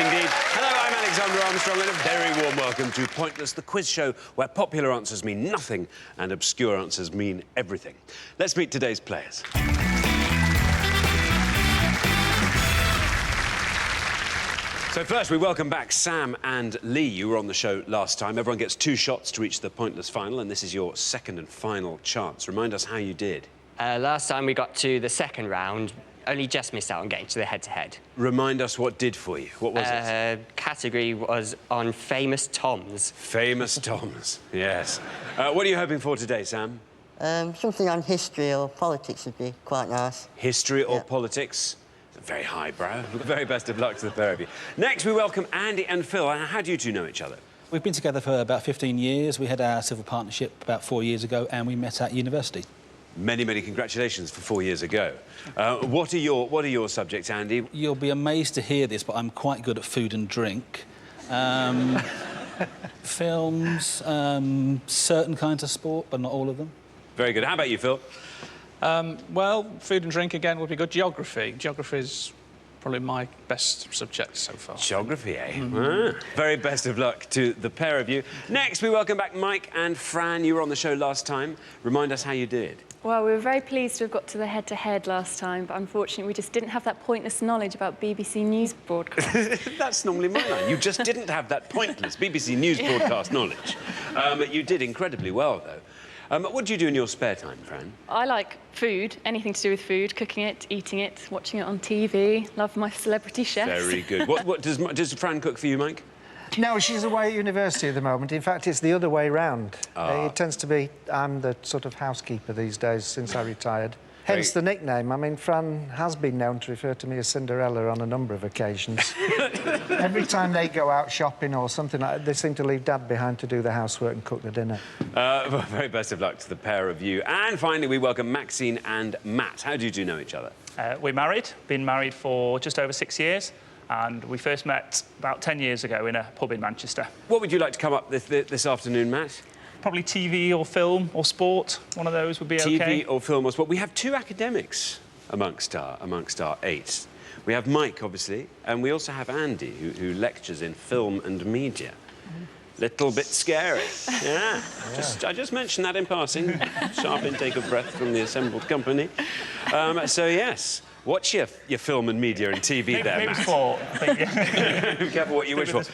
indeed. Hello, I'm Alexander Armstrong, and a very warm welcome to Pointless, the quiz show where popular answers mean nothing and obscure answers mean everything. Let's meet today's players. So first, we welcome back Sam and Lee. You were on the show last time. Everyone gets 2 shots to reach the Pointless final, and this is your second and final chance. Remind us how you did. Last time we got to the second round, only just missed out on getting to the head-to-head. Remind us what did for you. What was it? Category was on famous Toms. Famous Toms, yes. What are you hoping for today, Sam? Something on history or politics would be quite nice. History or politics? Very highbrow. Very best of luck to the pair of you. Next, we welcome Andy and Phil. How do you two know each other? We've been together for about 15 years. We had our civil partnership about 4 years ago, and we met at university. Many, many congratulations for 4 years ago. What are your subjects, Andy? You'll be amazed to hear this, but I'm quite good at food and drink. Films, certain kinds of sport, but not all of them. Very good. How about you, Phil? Well, food and drink again would be good. Geography. Geography is probably my best subject so far. Geography, eh? Very best of luck to the pair of you. Next, we welcome back Mike and Fran. You were on the show last time. Remind us how you did. Well, we were very pleased to have got to the head-to-head last time, but unfortunately we just didn't have that pointless knowledge about BBC News broadcast. That's normally my line. You just didn't have that pointless BBC News broadcast knowledge. You did incredibly well, though. What do you do in your spare time, Fran? I like food, anything to do with food, cooking it, eating it, watching it on TV. Love my celebrity chefs. Very good. What does Fran cook for you, Mike? No, she's away at university at the moment. In fact, it's the other way round. It tends to be I'm the sort of housekeeper these days since I retired. Hence the nickname. I mean, Fran has been known to refer to me as Cinderella on a number of occasions. Every time they go out shopping or something like that, they seem to leave Dad behind to do the housework and cook the dinner. Well, very best of luck to the pair of you. And finally, we welcome Maxine and Matt. How do you two know each other? We're married. Been married for just over 6 years. And we first met about 10 years ago in a pub in Manchester. What would you like to come up this afternoon, Matt? Probably TV or film or sport. One of those would be OK. TV or film or sport. We have 2 academics amongst our 8. We have Mike, obviously, and we also have Andy, who lectures in film and media. Little bit scary. Yeah. I just mentioned that in passing. Sharp intake of breath from the assembled company. So, yes. What's your film and media and TV there, maybe Matt? Sport, I think, yeah. Be careful what you wish for.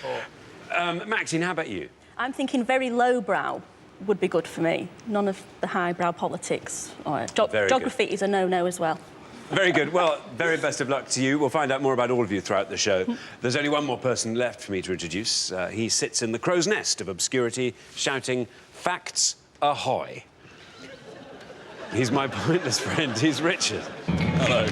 Maxine, how about you? I'm thinking very lowbrow would be good for me. None of the highbrow politics. Geography is a no-no as well. Very good. Well, very best of luck to you. We'll find out more about all of you throughout the show. There's only one more person left for me to introduce. He sits in the crow's nest of obscurity, shouting, "Facts ahoy!" He's my pointless friend. He's Richard. Hello.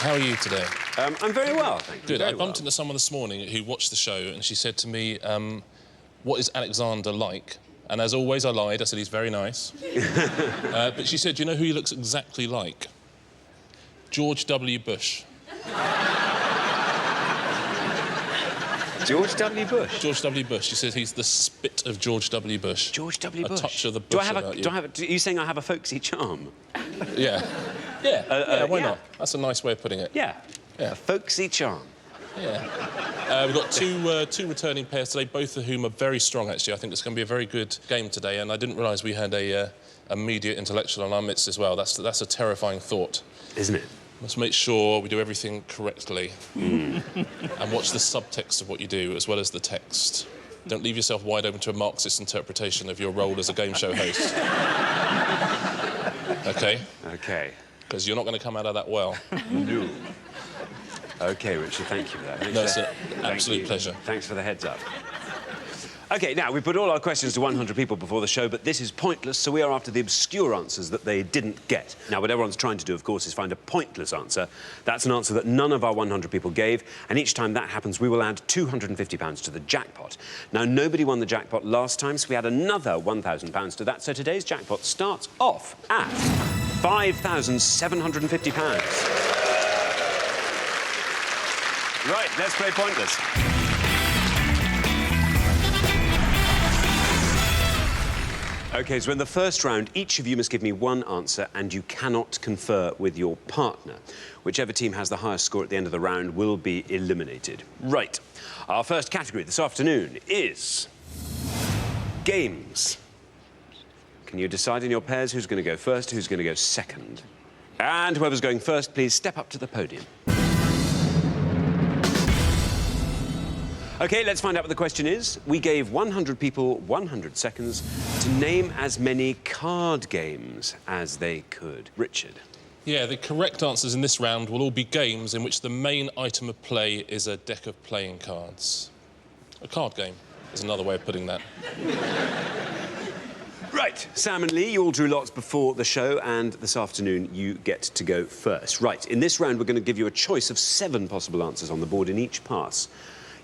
How are you today? I'm very well, thank you. Good. I bumped into someone this morning who watched the show, and she said to me, what is Alexander like? And as always, I lied. I said he's very nice. But she said, do you know who he looks exactly like? George W. Bush. George W. Bush? George W. Bush. She says he's the spit of George W. Bush. George W. Bush? A touch of the Bush about you. Are you saying I have a folksy charm? Yeah. Yeah, why not? That's a nice way of putting it. Yeah. A folksy charm. Yeah. We've got two returning pairs today, both of whom are very strong, actually. I think it's going to be a very good game today, and I didn't realise we had a media intellectual on our midst as well. That's a terrifying thought. Isn't it? Let's make sure we do everything correctly and watch the subtext of what you do as well as the text. Don't leave yourself wide open to a Marxist interpretation of your role as a game show host. OK? OK. Because you're not going to come out of that well. No. OK, Richard, thank you for that. No, it's an absolute pleasure. Thanks for the heads up. OK, now, we put all our questions to 100 people before the show, but this is pointless, so we are after the obscure answers that they didn't get. Now, what everyone's trying to do, of course, is find a pointless answer. That's an answer that none of our 100 people gave, and each time that happens, we will add £250 to the jackpot. Now, nobody won the jackpot last time, so we add another £1,000 to that, so today's jackpot starts off at £5,750. Right, let's play pointless. OK, so in the first round, each of you must give me one answer and you cannot confer with your partner. Whichever team has the highest score at the end of the round will be eliminated. Right. Our first category this afternoon is... games. Can you decide in your pairs who's going to go first, who's going to go second? And whoever's going first, please step up to the podium. OK, let's find out what the question is. We gave 100 people 100 seconds to name as many card games as they could. Richard. Yeah, the correct answers in this round will all be games in which the main item of play is a deck of playing cards. A card game is another way of putting that. Right, Sam and Lee, you all drew lots before the show, and this afternoon you get to go first. Right, in this round we're going to give you a choice of 7 possible answers on the board in each pass.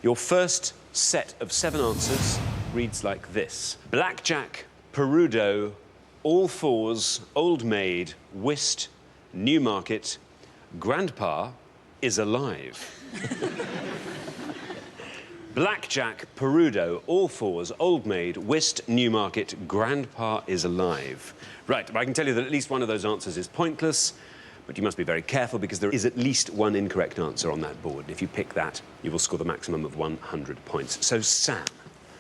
Your first set of 7 answers reads like this. Blackjack, Perudo, All Fours, Old Maid, Whist, Newmarket, Grandpa is alive. Blackjack, Perudo, All Fours, Old Maid, Whist, Newmarket, Grandpa is alive. Right, but I can tell you that at least one of those answers is pointless, but you must be very careful because there is at least one incorrect answer on that board. If you pick that, you will score the maximum of 100 points. So, Sam.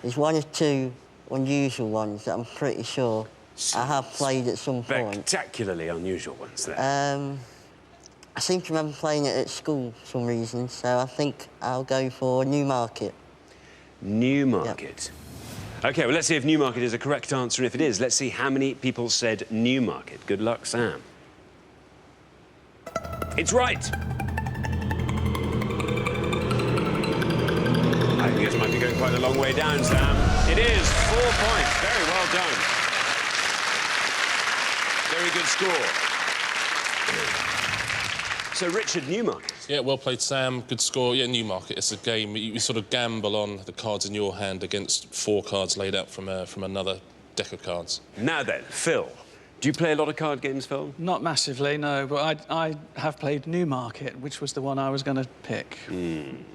There's 1 or 2 unusual ones that I'm pretty sure I have played at some point. Spectacularly unusual ones there. I seem to remember playing it at school for some reason, so I think I'll go for Newmarket. Newmarket. Yep. OK, well, let's see if Newmarket is a correct answer, and if it is, let's see how many people said Newmarket. Good luck, Sam. It's right. I think this might be going quite a long way down, Sam. It is 4 points. Very well done. Very good score. So, Richard, Newmarket. Yeah, well played, Sam. Good score. Yeah, Newmarket. It's a game you sort of gamble on the cards in your hand against 4 cards laid out from another deck of cards. Now then, Phil. Do you play a lot of card games, Phil? Not massively, no, but I have played Newmarket, which was the one I was going to pick.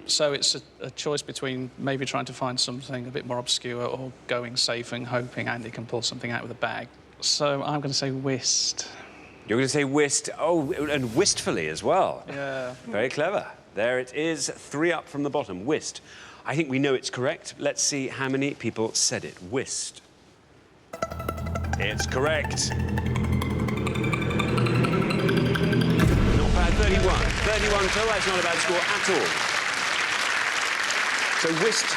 So it's a choice between maybe trying to find something a bit more obscure or going safe and hoping Andy can pull something out of the bag. So I'm going to say Whist. You're going to say Whist. Oh, and wistfully as well. Yeah. Very clever. There it is, 3 up from the bottom. Whist. I think we know it's correct. Let's see how many people said it. Whist. It's correct. Not bad, 31. 31, so that's not a bad score at all. So Whist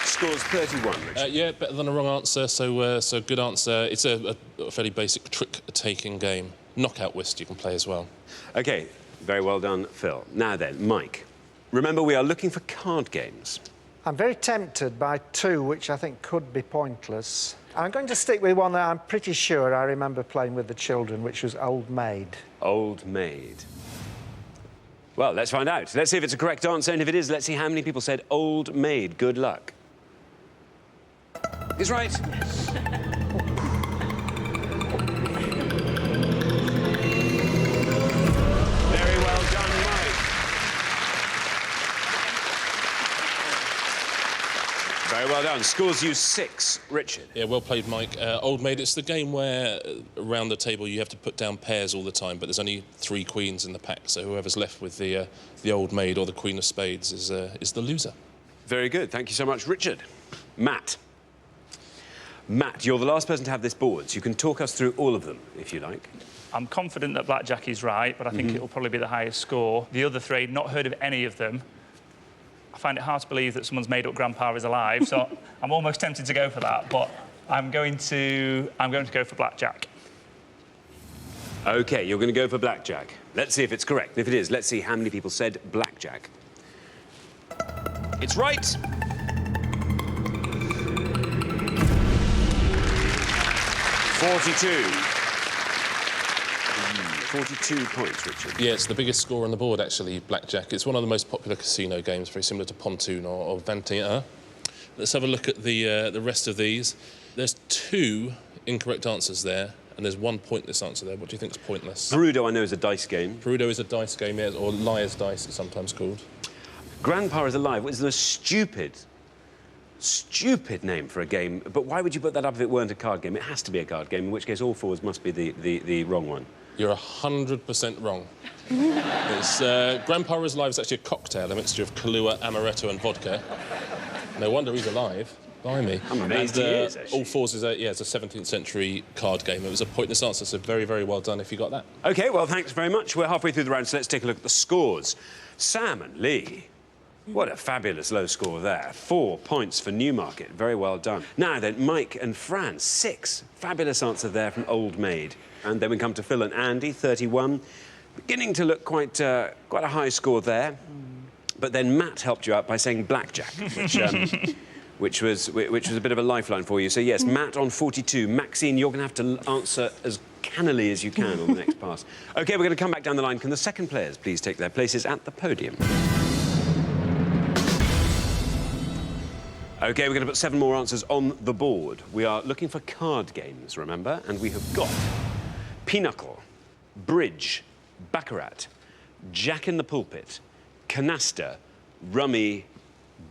scores 31, Richard. Yeah, better than a wrong answer, so good answer. It's a fairly basic trick-taking game. Knockout Whist you can play as well. OK, very well done, Phil. Now then, Mike. Remember, we are looking for card games. I'm very tempted by 2, which I think could be pointless. I'm going to stick with one that I'm pretty sure I remember playing with the children, which was Old Maid. Old Maid. Well, let's find out. Let's see if it's a correct answer, and if it is, let's see how many people said Old Maid. Good luck. It's right. Very well done, Mike. Very well done. Scores you 6, Richard. Yeah, well played, Mike. Old Maid, it's the game where around the table you have to put down pairs all the time, but there's only 3 queens in the pack, so whoever's left with the Old Maid or the Queen of Spades is the loser. Very good. Thank you so much, Richard. Matt. Matt, you're the last person to have this board, so you can talk us through all of them, if you like. I'm confident that Blackjack is right, but I think it'll probably be the highest score. The other 3, not heard of any of them. I find it hard to believe that someone's made up Grandpa is alive, so I'm almost tempted to go for that, but I'm going to go for Blackjack. OK, you're going to go for Blackjack. Let's see if it's correct. If it is, let's see how many people said Blackjack. It's right. 42. 42 points, Richard. Yeah, it's the biggest score on the board, actually, Blackjack. It's one of the most popular casino games, very similar to Pontoon or 21. Let's have a look at the rest of these. There's 2 incorrect answers there, and there's 1 pointless answer there. What do you think is pointless? Perudo, I know, is a dice game. Perudo is a dice game, yeah, or Liar's Dice, it's sometimes called. Grandpa is alive. It's the most stupid Stupid name for a game, but why would you put that up if it weren't a card game? It has to be a card game, in which case all fours must be the wrong one. You're 100% wrong. It's, Grandpa is Alive is actually a cocktail, a mixture of Kahlua, amaretto and vodka. No wonder he's alive. Blimey. I'm amazed he is, actually. All Fours is it's a 17th century card game. It was a pointless answer, so very, very well done if you got that. OK, well, thanks very much. We're halfway through the round, so let's take a look at the scores. Sam and Lee. What a fabulous low score there. 4 points for Newmarket. Very well done. Now then, Mike and Fran, 6. Fabulous answer there from Old Maid. And then we come to Phil and Andy, 31. Beginning to look quite a high score there. But then Matt helped you out by saying blackjack, which was a bit of a lifeline for you. So, yes, Matt on 42. Maxine, you're going to have to answer as cannily as you can on the next pass. OK, we're going to come back down the line. Can the second players please take their places at the podium? OK, we're going to put 7 more answers on the board. We are looking for card games, remember? And we have got Pinochle, Bridge, Baccarat, Jack in the Pulpit, Canasta, Rummy,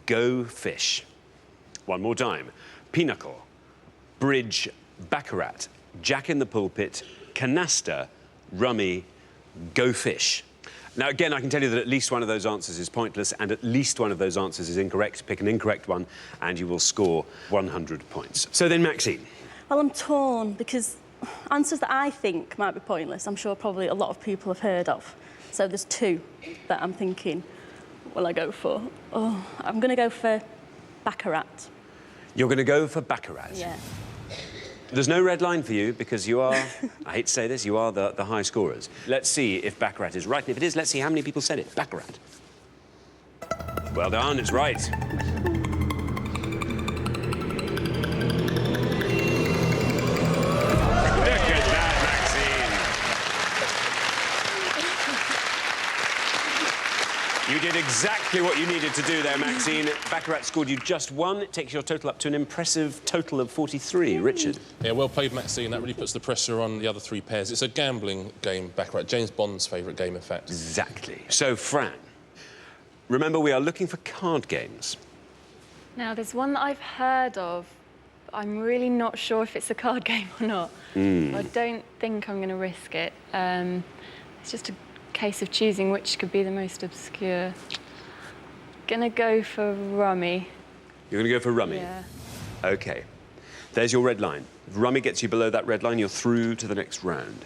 Go Fish. One more time. Pinochle, Bridge, Baccarat, Jack in the Pulpit, Canasta, Rummy, Go Fish. Now, again, I can tell you that at least one of those answers is pointless and at least one of those answers is incorrect. Pick an incorrect one and you will score 100 points. So then, Maxine. Well, I'm torn because answers that I think might be pointless, I'm sure probably a lot of people have heard of. So there's 2 that I'm thinking, will I go for? Oh, I'm going to go for Baccarat. You're going to go for Baccarat? Yeah. There's no red line for you because you are, I hate to say this, you are the high scorers. Let's see if Baccarat is right. And if it is, let's see how many people said it. Baccarat. Well done, it's right. Look at that, Maxine. You did exactly what you needed to do there, Maxine. Baccarat scored you just 1. It takes your total up to an impressive total of 43. Richard? Yeah, well played, Maxine. That really puts the pressure on the other 3 pairs. It's a gambling game, Baccarat. James Bond's favourite game, in fact. Exactly. So, Fran, remember, we are looking for card games. Now, there's one that I've heard of. I'm really not sure if it's a card game or not. I don't think I'm going to risk it. It's just a case of choosing which could be the most obscure. Gonna go for Rummy. You're gonna go for Rummy? Yeah. OK. There's your red line. If Rummy gets you below that red line, you're through to the next round.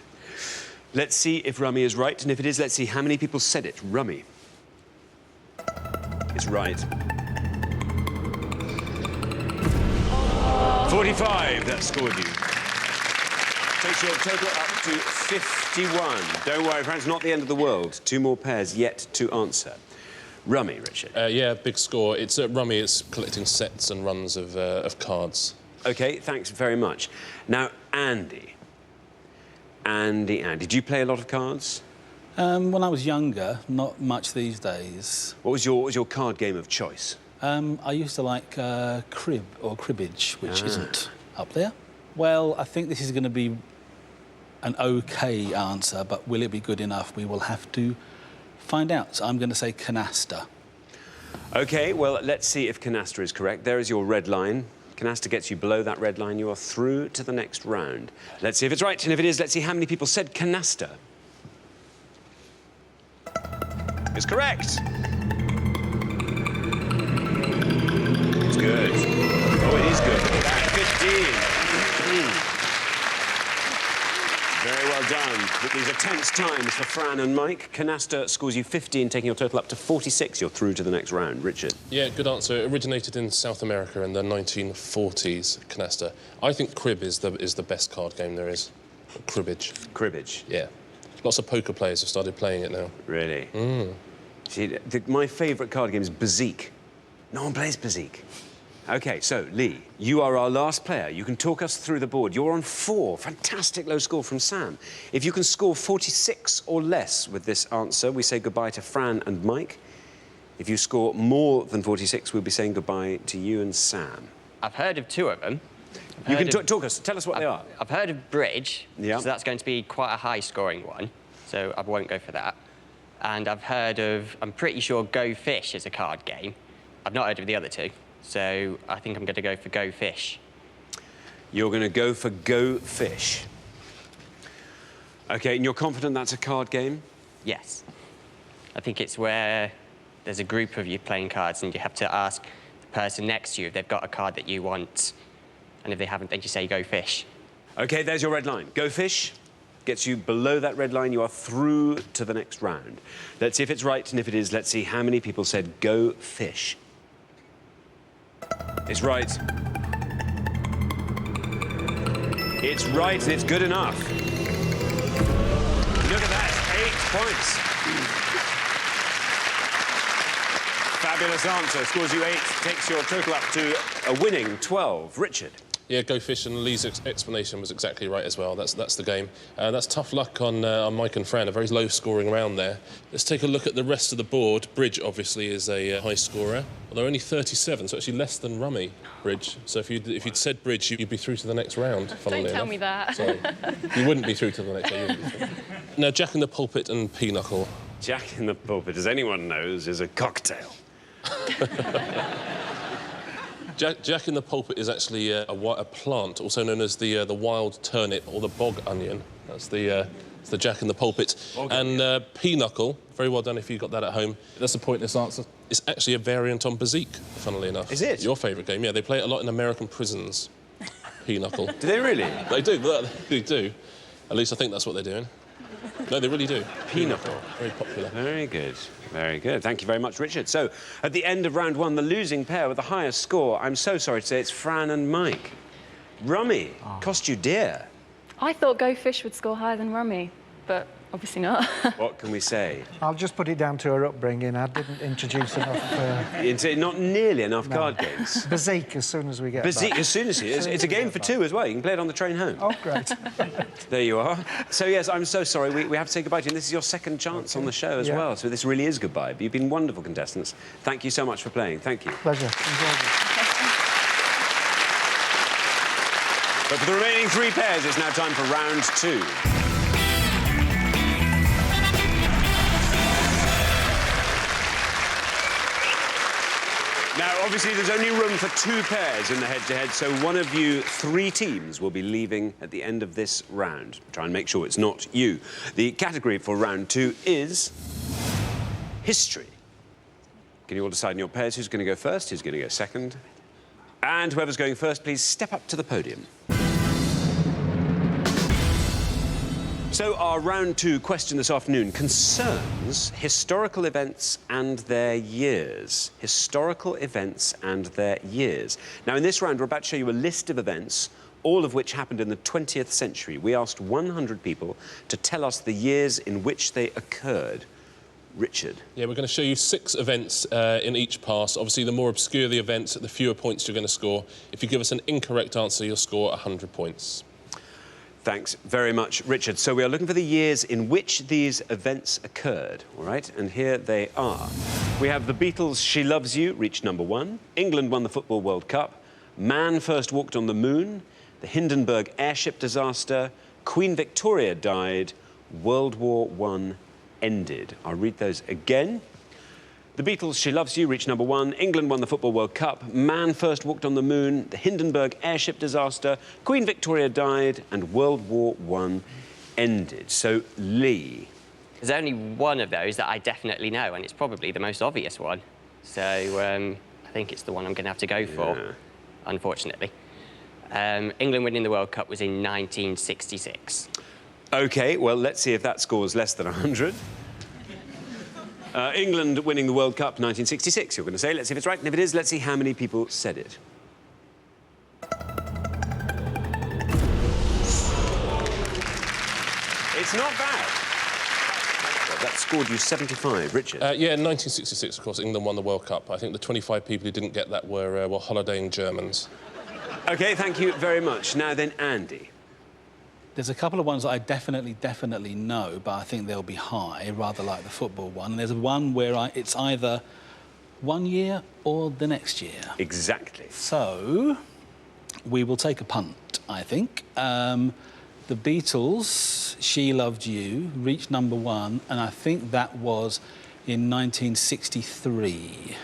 Let's see if Rummy is right, and if it is, let's see how many people said it. Rummy. It's right. 45, that scored you. Takes your total up to 51. Don't worry, Fran, it's not the end of the world. 2 more pairs yet to answer. Rummy, Richard. Yeah, big score. It's Rummy. It's collecting sets and runs of cards. OK, thanks very much. Now, Andy. Andy, do you play a lot of cards? When I was younger, not much these days. What was your card game of choice? I used to like crib or cribbage, which isn't up there. Well, I think this is going to be an OK answer, but will it be good enough? We will have to find out. So I'm going to say canasta. OK, well, let's see if canasta is correct. There is your red line. Canasta gets you below that red line. You are through to the next round. Let's see if it's right, and if it is, let's see how many people said canasta. It's correct. It's good. Oh, it is good. 15. Very well done. But these are tense times for Fran and Mike. Canasta scores you 15, taking your total up to 46. You're through to the next round. Richard? Yeah, good answer. It originated in South America in the 1940s, canasta. I think crib is the best card game there is. Cribbage. Cribbage? Yeah. Lots of poker players have started playing it now. Really? See, my favourite card game is Bezique. No one plays Bezique. OK, so, Lee, you are our last player. You can talk us through the board. You're on 4. Fantastic low score from Sam. If you can score 46 or less with this answer, we say goodbye to Fran and Mike. If you score more than 46, we'll be saying goodbye to you and Sam. I've heard of 2 of them. You can tell us what they are. I've heard of Bridge, yeah. So that's going to be quite a high-scoring one, so I won't go for that. And I've heard of, I'm pretty sure Go Fish is a card game. I've not heard of the other 2. So I think I'm going to go for Go Fish. You're going to go for Go Fish. OK, and you're confident that's a card game? Yes. I think it's where there's a group of you playing cards and you have to ask the person next to you if they've got a card that you want. And if they haven't, then you say Go Fish. OK, there's your red line. Go Fish gets you below that red line. You are through to the next round. Let's see if it's right, and if it is, let's see how many people said Go Fish. It's right. It's right, and it's good enough. Look at that, 8 points. Fabulous answer. Scores you 8, takes your total up to a winning 12. Richard. Yeah, Go Fish, and Lee's explanation was exactly right as well. That's the game. That's tough luck on Mike and Fran, a very low-scoring round there. Let's take a look at the rest of the board. Bridge, obviously, is a high scorer. Well, they're only 37, so actually less than Rummy, Bridge. So if you'd said Bridge, you'd be through to the next round, funnily Don't tell enough. me that. Sorry. You wouldn't be through to the next round. Now, Jack in the Pulpit and Pinochle. Jack in the Pulpit, as anyone knows, is a cocktail. Jack in the Pulpit is actually a plant, also known as the wild turnip or the bog onion. That's the Jack in the Pulpit. And Pinochle, very well done if you got that at home. That's a pointless answer. It's actually a variant on Bezique, funnily enough. Is it? Your favourite game, yeah. They play it a lot in American prisons, Pinochle. Do they really? They do, they do. At least I think that's what they're doing. No, they really do. Pinochle. Very popular. Very good. Very good. Thank you very much, Richard. So, at the end of round 1, the losing pair with the highest score, I'm so sorry to say, it's Fran and Mike. Rummy, cost you dear. I thought Go Fish would score higher than Rummy, but obviously not. What can we say? I'll just put it down to her upbringing. I didn't introduce enough... It's not nearly enough card games. Bezique as soon as we get Bezique, back. as soon as it is. It's a game for 2 as well. You can play it on the train home. Oh, great. There you are. So, yes, I'm so sorry. We have to say goodbye to you. And this is your second chance on the show as well. So this really is goodbye. But you've been wonderful contestants. Thank you so much for playing. Thank you. Pleasure. Enjoyed it. But for the remaining 3 pairs, it's now time for round 2. Now, obviously, there's only room for 2 pairs in the head-to-head, so one of you 3 teams will be leaving at the end of this round. Try and make sure it's not you. The category for round 2 is history. Can you all decide in your pairs who's going to go first, who's going to go second? And whoever's going first, please step up to the podium. So our round 2 question this afternoon concerns historical events and their years. Historical events and their years. Now, in this round, we're about to show you a list of events, all of which happened in the 20th century. We asked 100 people to tell us the years in which they occurred. Richard. Yeah, we're going to show you 6 events in each pass. Obviously, the more obscure the event, the fewer points you're going to score. If you give us an incorrect answer, you'll score 100 points. Thanks very much, Richard. So we are looking for the years in which these events occurred, all right? And here they are. We have the Beatles' She Loves You reached number 1. England won the Football World Cup. Man first walked on the moon. The Hindenburg airship disaster. Queen Victoria died. World War I ended. I'll read those again. The Beatles' She Loves You reached number 1. England won the Football World Cup. Man first walked on the moon. The Hindenburg airship disaster. Queen Victoria died. And World War I ended. So, Lee. There's only one of those that I definitely know, and it's probably the most obvious one. So I think it's the one I'm going to have to go for, unfortunately. England winning the World Cup was in 1966. OK, well, let's see if that scores less than 100. England winning the World Cup 1966, you're going to say. Let's see if it's right. And if it is, let's see how many people said it. It's not bad. That scored you 75. Richard? Yeah, in 1966, of course, England won the World Cup. I think the 25 people who didn't get that were holidaying Germans. OK, thank you very much. Now then, Andy. There's a couple of ones that I definitely know, but I think they'll be high, rather like the football one. And there's one where it's either one year or the next year. Exactly. So we will take a punt, I think. The Beatles' She Loved You reached number 1, and I think that was in 1963.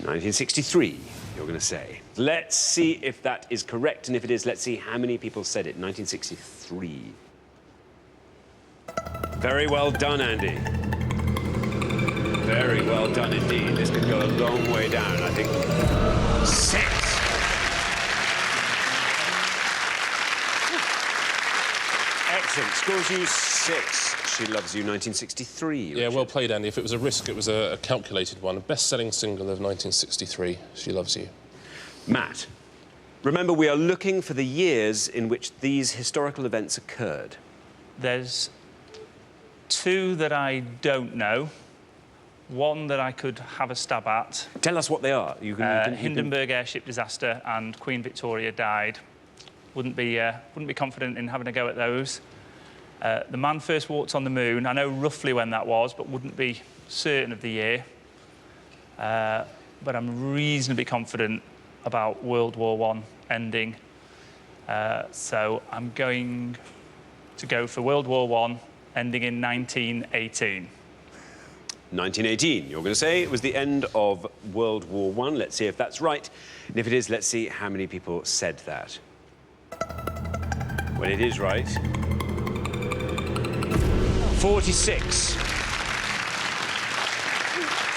1963. you're going to say. Let's see if that is correct, and if it is, let's see how many people said it. 1963. Very well done, Andy. Very well done indeed. This could go a long way down, I think. 6. Excellent. Scores you 6. She Loves You, 1963. Yeah, well played, Andy. If it was a risk, it was a calculated one. Best-selling single of 1963, She Loves You. Matt, remember, we are looking for the years in which these historical events occurred. There's 2 that I don't know. 1 that I could have a stab at. Tell us what they are. Hindenburg airship disaster and Queen Victoria died. Wouldn't be confident in having a go at those. The man first walked on the moon. I know roughly when that was, but wouldn't be certain of the year. But I'm reasonably confident about World War I ending. So I'm going to go for World War I ending in 1918. 1918. You're going to say it was the end of World War I. Let's see if that's right. And if it is, let's see how many people said that. Well, it is right. 46.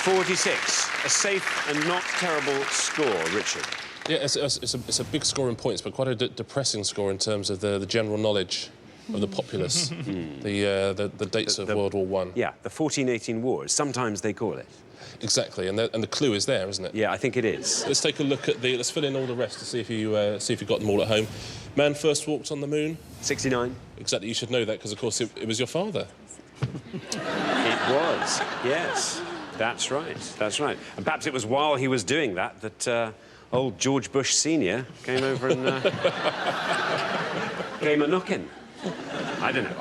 46. A safe and not terrible score, Richard. Yeah, it's a big score in points, but quite a depressing score in terms of the general knowledge of the populace, the dates of World War I. Yeah, the 1418 wars, sometimes they call it. Exactly, and the clue is there, isn't it? Yeah, I think it is. Let's take a look at let's fill in all the rest to see if you got them all at home. Man first walked on the moon. 69. Exactly, you should know that because, of course, it was your father. It was, yes. That's right, that's right. And perhaps it was while he was doing that old George Bush Sr. came over and came a-knocking. I don't know.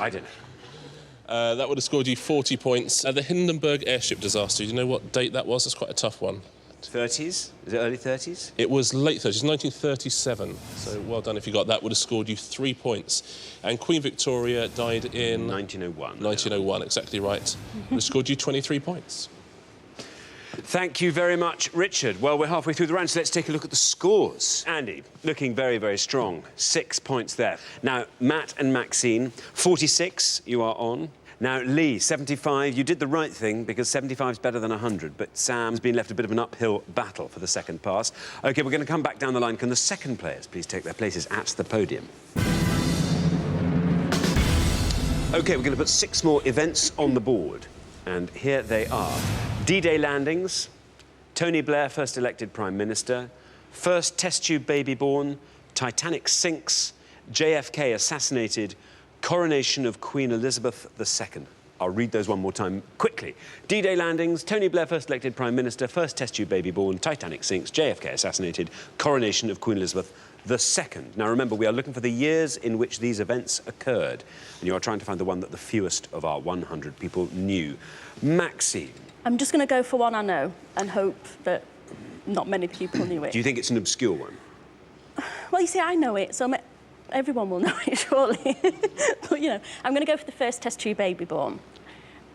That would have scored you 40 points. The Hindenburg airship disaster, do you know what date that was? That's quite a tough one. 30s? Is it early 30s? It was late 30s, 1937. So well done if you got that. Would have scored you 3 points. And Queen Victoria died in... 1901. 1901, exactly right. Would have scored you 23 points. Thank you very much, Richard. Well, we're halfway through the round, so let's take a look at the scores. Andy, looking very, very strong. 6 points there. Now, Matt and Maxine, 46, you are on. Now, Lee, 75. You did the right thing, because 75 is better than 100, but Sam's been left a bit of an uphill battle for the second pass. OK, we're going to come back down the line. Can the second players please take their places at the podium? OK, we're going to put 6 more events on the board. And here they are. D-Day landings, Tony Blair first elected Prime Minister, first test tube baby born, Titanic sinks, JFK assassinated, coronation of Queen Elizabeth II. I'll read those one more time quickly. D-Day landings, Tony Blair first elected Prime Minister, first test tube baby born, Titanic sinks, JFK assassinated, coronation of Queen Elizabeth II. Now, remember, we are looking for the years in which these events occurred, and you are trying to find the one that the fewest of our 100 people knew. Maxine. I'm just going to go for one I know and hope that not many people knew it. Do you think it's an obscure one? Well, you see, I know it, so everyone will know it, surely. But, you know, I'm going to go for the first test tube baby born,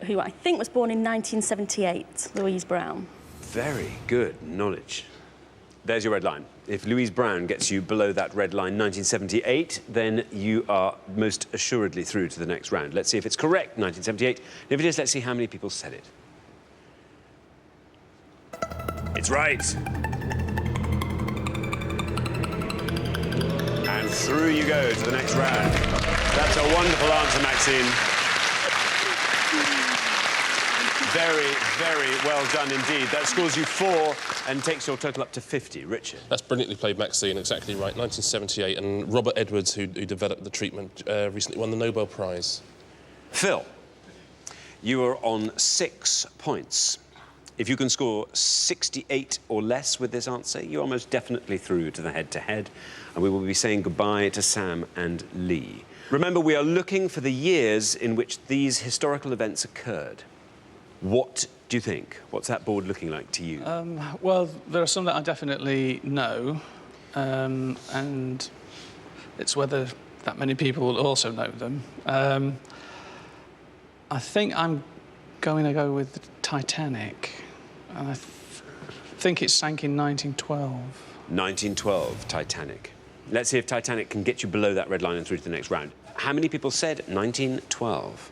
who I think was born in 1978, Louise Brown. Very good knowledge. There's your red line. If Louise Brown gets you below that red line, 1978, then you are most assuredly through to the next round. Let's see if it's correct, 1978. If it is, let's see how many people said it. It's right. And through you go to the next round. That's a wonderful answer, Maxine. Very, very well done indeed. That scores you 4 and takes your total up to 50. Richard? That's brilliantly played, Maxine, exactly right. 1978, and Robert Edwards, who developed the treatment, recently won the Nobel Prize. Phil, you are on 6 points. If you can score 68 or less with this answer, you're almost definitely through to the head-to-head, and we will be saying goodbye to Sam and Lee. Remember, we are looking for the years in which these historical events occurred. What do you think? What's that board looking like to you? Well, there are some that I definitely know, and it's whether that many people will also know them. I think I'm going to go with the Titanic. I think it sank in 1912. 1912, Titanic. Let's see if Titanic can get you below that red line and through to the next round. How many people said 1912?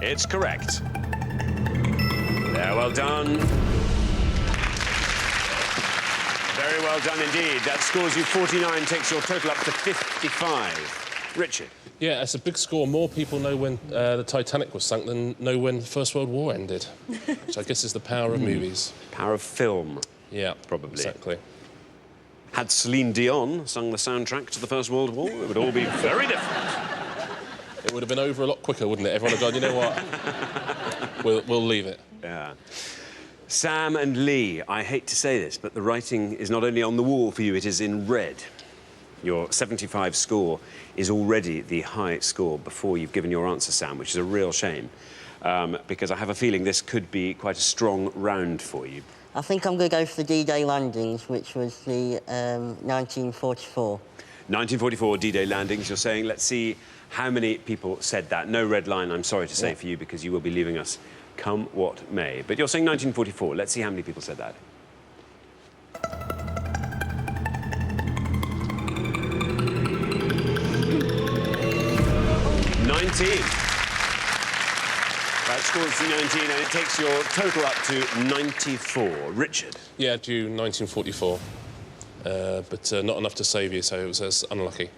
It's correct. There, well done. Very well done indeed. That scores you 49, takes your total up to 55. Richard. Yeah, it's a big score. More people know when the Titanic was sunk than know when the First World War ended, which I guess is the power of movies. Power of film. Yeah, probably. Exactly. Had Celine Dion sung the soundtrack to the First World War, it would all be very different. It would have been over a lot quicker, wouldn't it? Everyone would have gone, you know what? We'll leave it. Yeah. Sam and Lee, I hate to say this, but the writing is not only on the wall for you, it is in red. Your 75 score is already the high score before you've given your answer, Sam, which is a real shame, because I have a feeling this could be quite a strong round for you. I think I'm going to go for the D-Day landings, which was the 1944. 1944 D-Day landings, you're saying. Let's see how many people said that. No red line, I'm sorry to say, for you, because you will be leaving us come what may. But you're saying 1944. Let's see how many people said that. 19. That scores you 19, and it takes your total up to 94. Richard? Yeah, due 1944. But not enough to save you, so it was unlucky.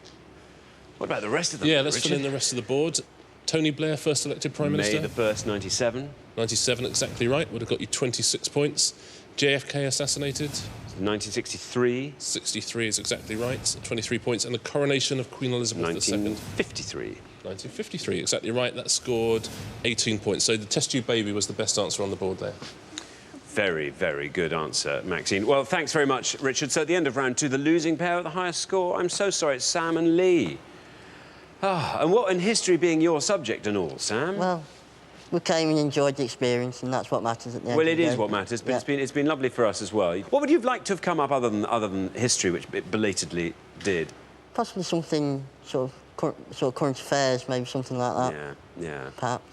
What about the rest of them? Yeah, let's Richard? fill in the rest of the board. Tony Blair, first elected Prime Minister. May the 1st, 97. 97, exactly right. Would have got you 26 points. JFK assassinated. 1963. 63 is exactly right. 23 points. And the coronation of Queen Elizabeth II. 1953. 1953, exactly right. That scored 18 points. So the test tube baby was the best answer on the board there. Very, very good answer, Maxine. Well, thanks very much, Richard. So at the end of round 2, the losing pair with the highest score, I'm so sorry, it's Sam and Lee. And what in history being your subject and all, Sam? Well, we came and enjoyed the experience, and that's what matters at the end Well, of the it is day. what matters, but it's been lovely for us as well. What would you have liked to have come up other than history, which it belatedly did? Possibly something sort of current affairs, maybe something like that. Yeah. Perhaps.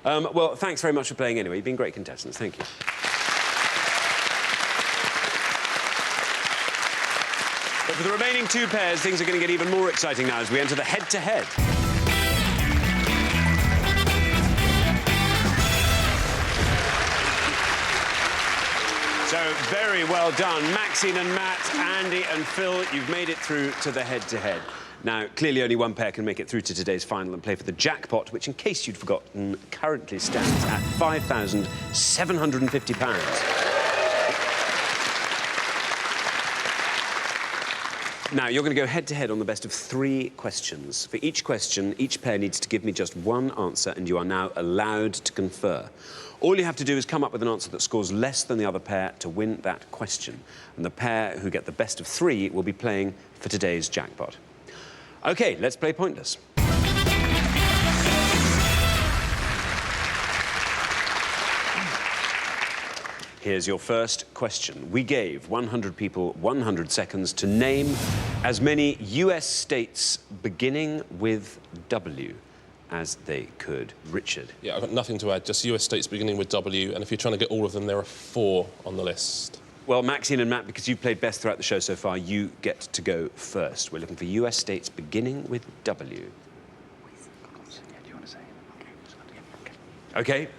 Well, thanks very much for playing anyway. You've been great contestants. Thank you. But for the remaining 2 pairs, things are going to get even more exciting now as we enter the head-to-head. So, very well done. Maxine and Matt, Andy and Phil, you've made it through to the head-to-head. Now, clearly only one pair can make it through to today's final and play for the jackpot, which, in case you'd forgotten, currently stands at £5,750. Now, you're going to go head-to-head on the best of 3 questions. For each question, each pair needs to give me just one answer, and you are now allowed to confer. All you have to do is come up with an answer that scores less than the other pair to win that question. And the pair who get the best of 3 will be playing for today's jackpot. OK, let's play Pointless. Here's your first question. We gave 100 people 100 seconds to name as many US states beginning with W as they could. Richard? Yeah, I've got nothing to add, just US states beginning with W, and if you're trying to get all of them, there are 4 on the list. Well, Maxine and Matt, because you've played best throughout the show so far, you get to go first. We're looking for US states beginning with W. OK,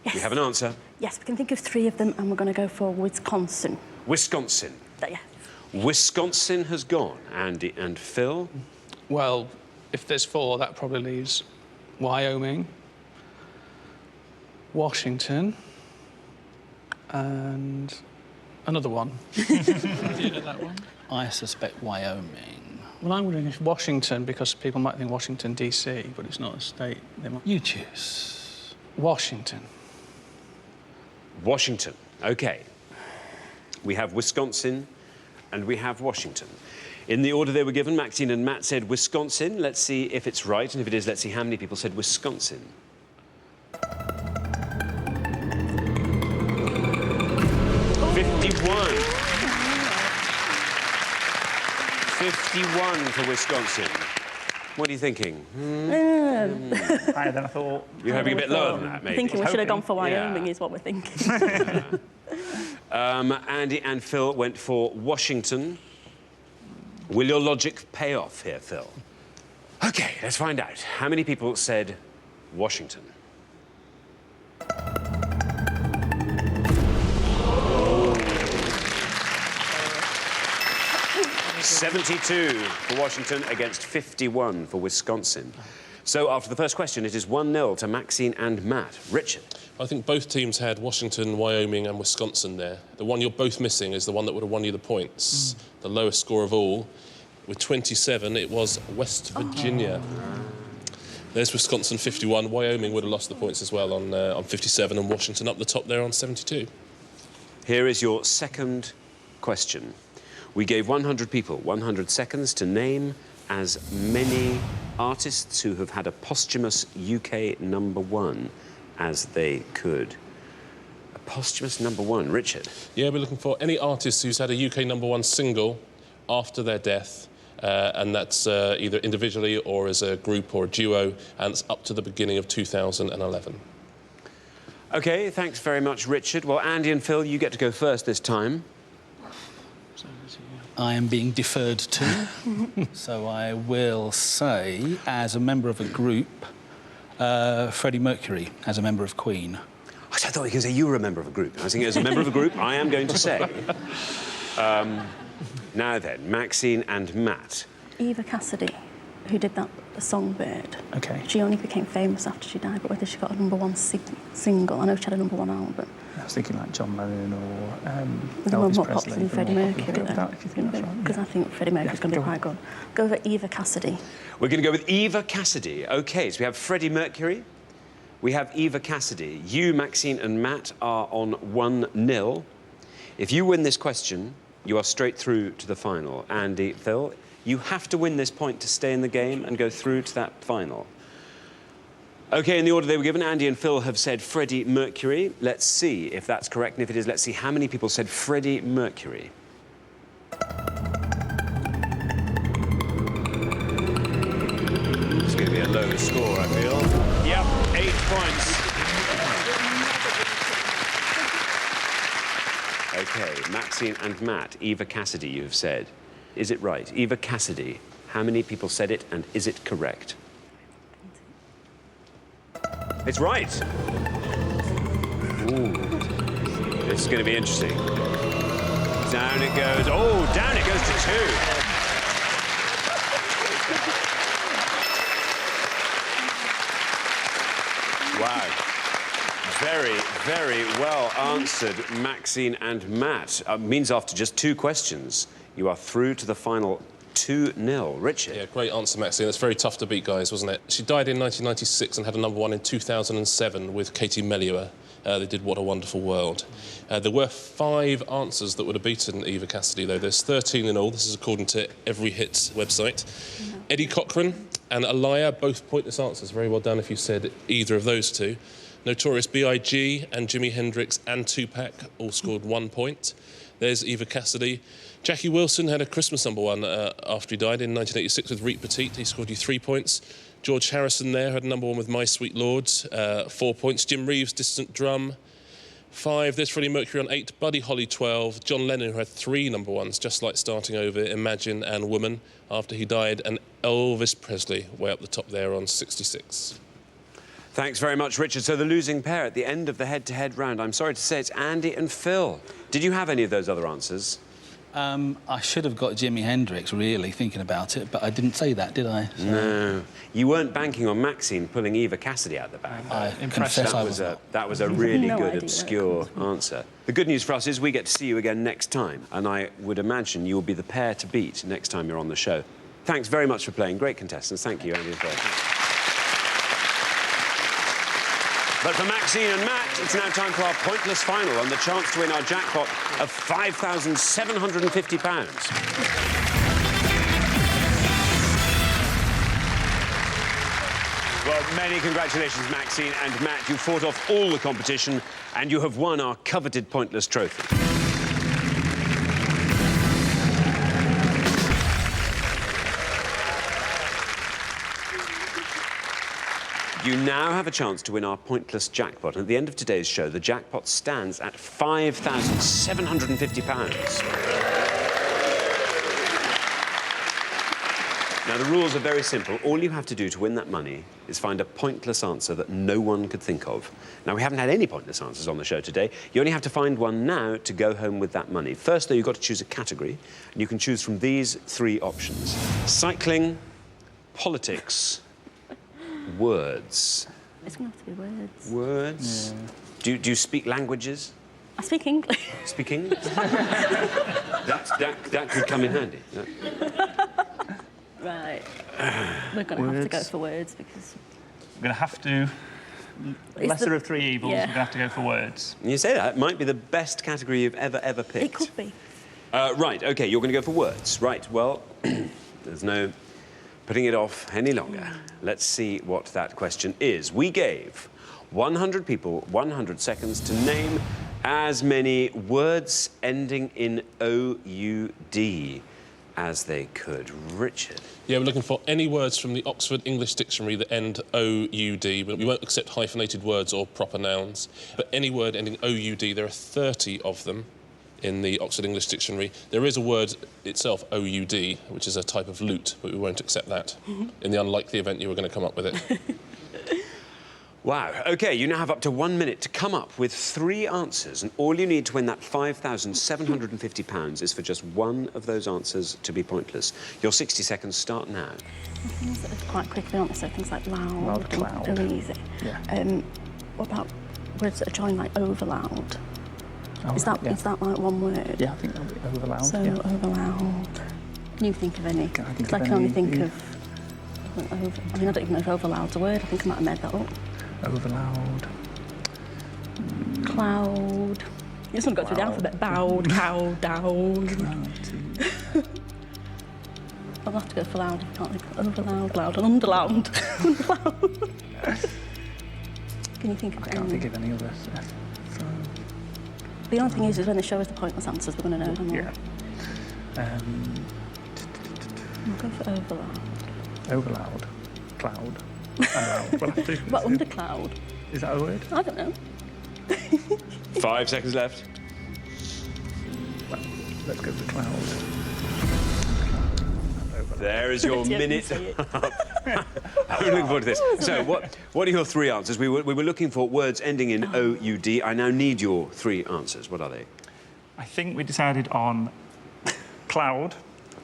Yes. we have an answer. Yes, we can think of 3 of them, and we're going to go for Wisconsin. Wisconsin. Yeah. Wisconsin has gone. Andy and Phil? Well, if there's 4, that probably leaves Wyoming, Washington, and another one. Do you know that one? I suspect Wyoming. Well, I'm wondering if Washington, because people might think Washington, D.C., but it's not a state. They might... You choose. Washington. Washington. OK. We have Wisconsin and we have Washington. In the order they were given, Maxine and Matt said Wisconsin. Let's see if it's right, and if it is, let's see how many people said Wisconsin. 51 for Wisconsin. What are you thinking? Higher than I thought. You're hoping a bit lower than that, maybe? Thinking we should have gone for Wyoming is what we're thinking. Andy and Phil went for Washington. Will your logic pay off here, Phil? OK, let's find out. How many people said Washington? 72 for Washington against 51 for Wisconsin. So after the first question, it is 1-0 to Maxine and Matt. Richard? I think both teams had Washington, Wyoming and Wisconsin there. The one you're both missing is the one that would have won you the points. The lowest score of all. With 27, it was West Virginia. There's Wisconsin 51. Wyoming would have lost the points as well on 57, and Washington up the top there on 72. Here is your second question. We gave 100 people 100 seconds to name as many artists who have had a posthumous UK #1 as they could. A posthumous #1. Richard? Yeah, we're looking for any artist who's had a UK #1 single after their death, and that's either individually or as a group or a duo, and it's up to the beginning of 2011. OK, thanks very much, Richard. Well, Andy and Phil, you get to go first this time. I am being deferred to, so I will say, as a member of a group, Freddie Mercury, as a member of Queen. I thought you were going to say you were a member of a group. I was thinking, as a member of a group, I am going to say. Now then, Maxine and Matt. Eva Cassidy, who did that Songbird. OK. She only became famous after she died, but whether she got a #1 single, I know she had a #1 album. I was thinking like John Lennon or The one Elvis more Presley. popular than Freddie Mercury, though. If you think that's right. Because I think Freddie Mercury's going to be quite good. Go for Eva Cassidy. We're going to go with Eva Cassidy. OK, so we have Freddie Mercury. We have Eva Cassidy. You, Maxine and Matt are on 1-0. If you win this question, you are straight through to the final. Andy, Phil, you have to win this point to stay in the game and go through to that final. OK, in the order they were given, Andy and Phil have said Freddie Mercury. Let's see if that's correct, and if it is, let's see how many people said Freddie Mercury. It's going to be a low score, I feel. Yep, 8 points. OK, Maxine and Matt, Eva Cassidy, you have said. Is it right? Eva Cassidy. How many people said it, and is it correct? It's right. Ooh. This is going to be interesting. Down it goes. Oh, down it goes to 2. Wow. Very, very well answered, Maxine and Matt. Means after just 2 questions, you are through to the final 2-0. Richard? Yeah, great answer, Maxine. That's very tough to beat, guys, wasn't it? She died in 1996 and had a #1 in 2007 with Katie Melua. They did What a Wonderful World. There were 5 answers that would have beaten Eva Cassidy, though. There's 13 in all. This is according to Every Hits website. Eddie Cochran and Aliyah, both pointless answers. Very well done if you said either of those two. Notorious B.I.G. and Jimi Hendrix and Tupac all scored 1 point. There's Eva Cassidy. Jackie Wilson had a Christmas #1 after he died in 1986 with Reet Petite. He scored you 3 points. George Harrison there had a #1 with My Sweet Lord, 4 points. Jim Reeves, Distant Drum, 5. There's Freddie Mercury on 8. Buddy Holly, 12. John Lennon, who had 3 #1s, Just Like Starting Over, Imagine and Woman, after he died. And Elvis Presley, way up the top there on 66. Thanks very much, Richard. So the losing pair at the end of the head-to-head round, I'm sorry to say, it's Andy and Phil. Did you have any of those other answers? I should have got Jimi Hendrix, really, thinking about it, but I didn't say that, did I? So... No. You weren't banking on Maxine pulling Eva Cassidy out the bag. I confess I was not. That was a really No good, idea obscure answer. The good news for us is we get to see you again next time, and I would imagine you will be the pair to beat next time you're on the show. Thanks very much for playing. Great contestants. Thank you, Andy and Phil. But for Maxine and Matt, it's now time for our pointless final and the chance to win our jackpot of £5,750. Well, many congratulations, Maxine and Matt. You fought off all the competition and you have won our coveted pointless trophy. You now have a chance to win our pointless jackpot. And at the end of today's show, the jackpot stands at £5,750. Now, the rules are very simple. All you have to do to win that money is find a pointless answer that no one could think of. Now, we haven't had any pointless answers on the show today. You only have to find one now to go home with that money. First, though, you've got to choose a category, and you can choose from these 3 options. Cycling, politics, words. It's going to have to be words. Words? Yeah. Do you speak languages? I speak English. Speak English? that could come in handy. Right. We're going to have to go for words because... We're going to have to... Lesser of 3 evils, yeah. we're going to have to go for words. You say that. It might be the best category you've ever picked. It could be. Right, OK, you're going to go for words. Right, well, there's no putting it off any longer. Let's see what that question is. We gave 100 people 100 seconds to name as many words ending in O-U-D as they could. Richard? Yeah, we're looking for any words from the Oxford English Dictionary that end O-U-D. We won't accept hyphenated words or proper nouns, but any word ending O-U-D, there are 30 of them in the Oxford English Dictionary. There is a word itself, O-U-D, which is a type of lute, but we won't accept that in the unlikely event you were going to come up with it. Wow. OK, you now have up to 1 minute to come up with 3 answers, and all you need to win that £5,750 is for just one of those answers to be pointless. Your 60 seconds start now. Quite quickly, aren't they? So things like loud, cloud. and easy. Yeah. What about words that are joined like over loud? Oh, is that like one word? Yeah, I think that'll be over loud. So yeah. over loud. Can you think of any? Can I think I of can only any? think of. I mean, I don't even know if over loud's a word. I think I might have made that up. Over loud. Cloud. You just want to go through the alphabet. Bowed, cowed, down. I'll have to go for loud if I can't think of over loud, loud, and under loud. Can you think of I can't think of any others. So... The only thing is when they show us the pointless answers, we're going to know them all. Yeah. I'll go for over loud. Over loud. Cloud. And loud. We'll have to... What, under cloud? Is that a word? I don't know. 5 seconds left. Well, let's go for cloud. There is your minute up. I'm looking forward to this. So, what are your 3 answers? We were looking for words ending in O-U-D. I now need your 3 answers. What are they? I think we decided on cloud.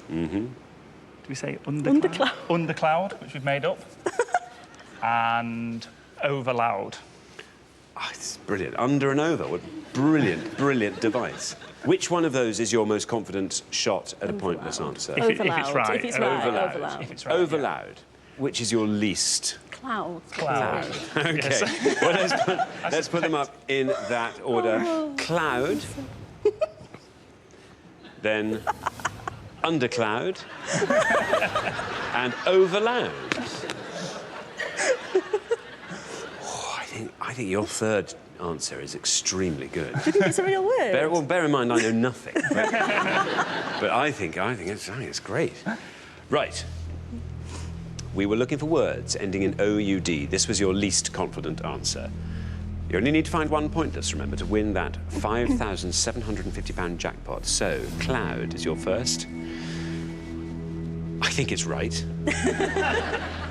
Mm-hmm. Do we say undercloud? Undercloud, which we've made up. And over loud. Oh, it's brilliant. Under and over. What a brilliant, brilliant device. Which one of those is your most confident shot at a pointless answer? If it's right. If it's right, over loud. If it's right, over loud. Which is your least? Cloud. Cloud. OK. Yes. Well, let's put them up in that order. Cloud. Then undercloud. And over loud. I think your 3rd answer is extremely good. Do you think it's a real word? Bear in mind, I know nothing. But I think it's great. Right. We were looking for words ending in O-U-D. This was your least confident answer. You only need to find one pointless, remember, to win that £5,750 jackpot. So, cloud is your first. I think it's right.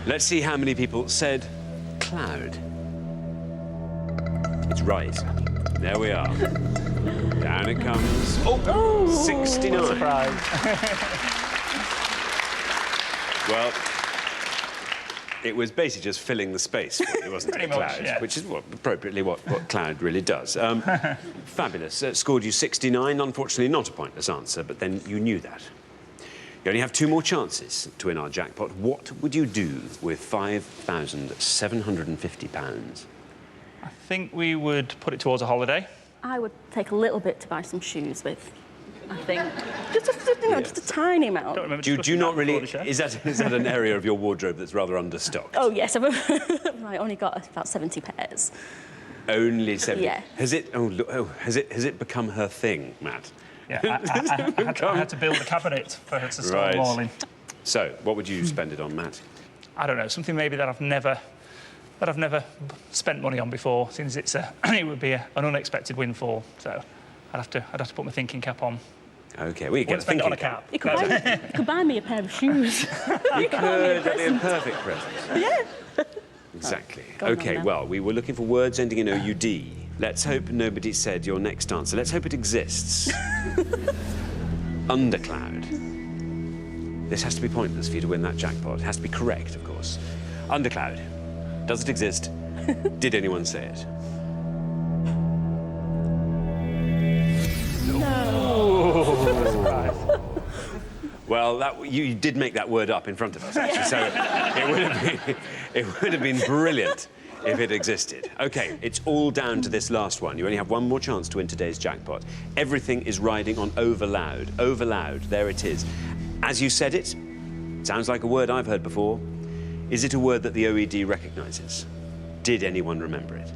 Let's see how many people said cloud. It's right. There we are. Down it comes. Oh, 69. Surprise. Well, it was basically just filling the space for you, wasn't it, Pretty much, cloud? yeah. Which is appropriately what cloud really does. Fabulous. Scored you 69. Unfortunately, not a pointless answer, but then you knew that. You only have 2 more chances to win our jackpot. What would you do with £5,750? I think we would put it towards a holiday. I would take a little bit to buy some shoes with, I think. Just a tiny amount. Don't remember Do you not really... before the show. Is that an area of your wardrobe that's rather understocked? Oh, yes. I only got about 70 pairs. Only 70? Yeah. Has it become her thing, Matt? Yeah, I had to build a cabinet for her to store them all in. So, what would you spend it on, Matt? I don't know, something maybe that I've never that I've never spent money on before, since it's it would be an unexpected windfall. So I'd have to put my thinking cap on. OK, well, you get a Spend it thinking on a cap. You could buy me a pair of shoes. You could. That'd be a perfect present. Yeah. Exactly. Go on OK, then. well, we were looking for words ending in OUD. Let's hope nobody said your next answer. Let's hope it exists. Undercloud. This has to be pointless for you to win that jackpot. It has to be correct, of course. Undercloud. Does it exist? Did anyone say it? Well, you did make that word up in front of us, actually, so it would have been brilliant if it existed. OK, it's all down to this last one. You only have one more chance to win today's jackpot. Everything is riding on overloud. Overloud, there it is. As you said it, sounds like a word I've heard before. Is it a word that the OED recognises? Did anyone remember it?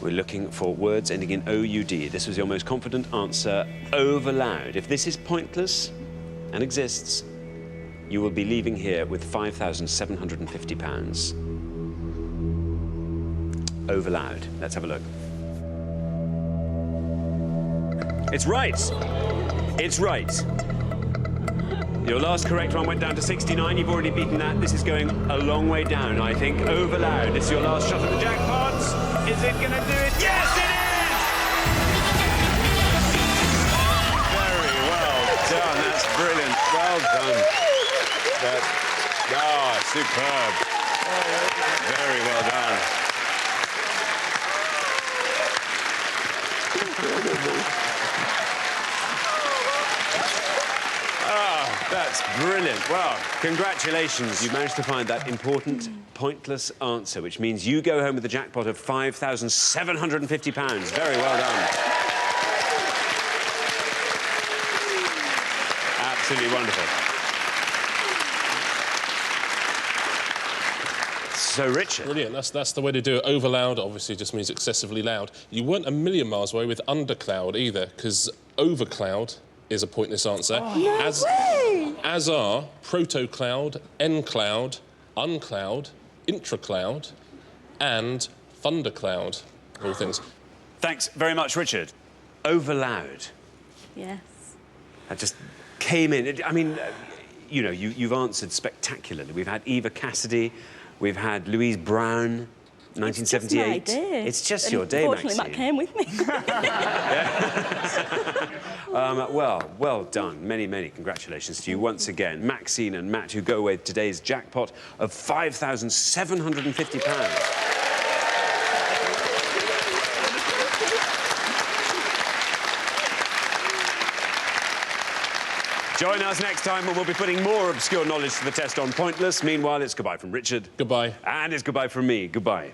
We're looking for words ending in OUD. This was your most confident answer, overloud. If this is pointless and exists, you will be leaving here with £5,750. Overloud. Let's have a look. It's right. It's right. Your last correct one went down to 69. You've already beaten that. This is going a long way down, I think. Overloud. It's your last shot at the jackpot. Is it going to do it? Yes, it is! Very well done. That's brilliant. Well done. Superb. Very well done. That's brilliant. Well, congratulations. You managed to find that important, pointless answer, which means you go home with a jackpot of £5,750. Very well done. Absolutely wonderful. So, Richard. Brilliant. That's the way to do it. Overloud obviously just means excessively loud. You weren't a million miles away with undercloud either, because overcloud is a pointless answer. As are protocloud, encloud, uncloud, intracloud, and thundercloud. All things. Thanks very much, Richard. Overloud. Yes. That just came in. I mean, you know, you've answered spectacularly. We've had Eva Cassidy, we've had Louise Brown, 1978. It's just your day, Unfortunately, Matt came with me. Well done. Many, many congratulations to you once again. Maxine and Matt, who go away with today's jackpot of £5,750. Join us next time when we'll be putting more obscure knowledge to the test on Pointless. Meanwhile, it's goodbye from Richard. Goodbye. And it's goodbye from me. Goodbye.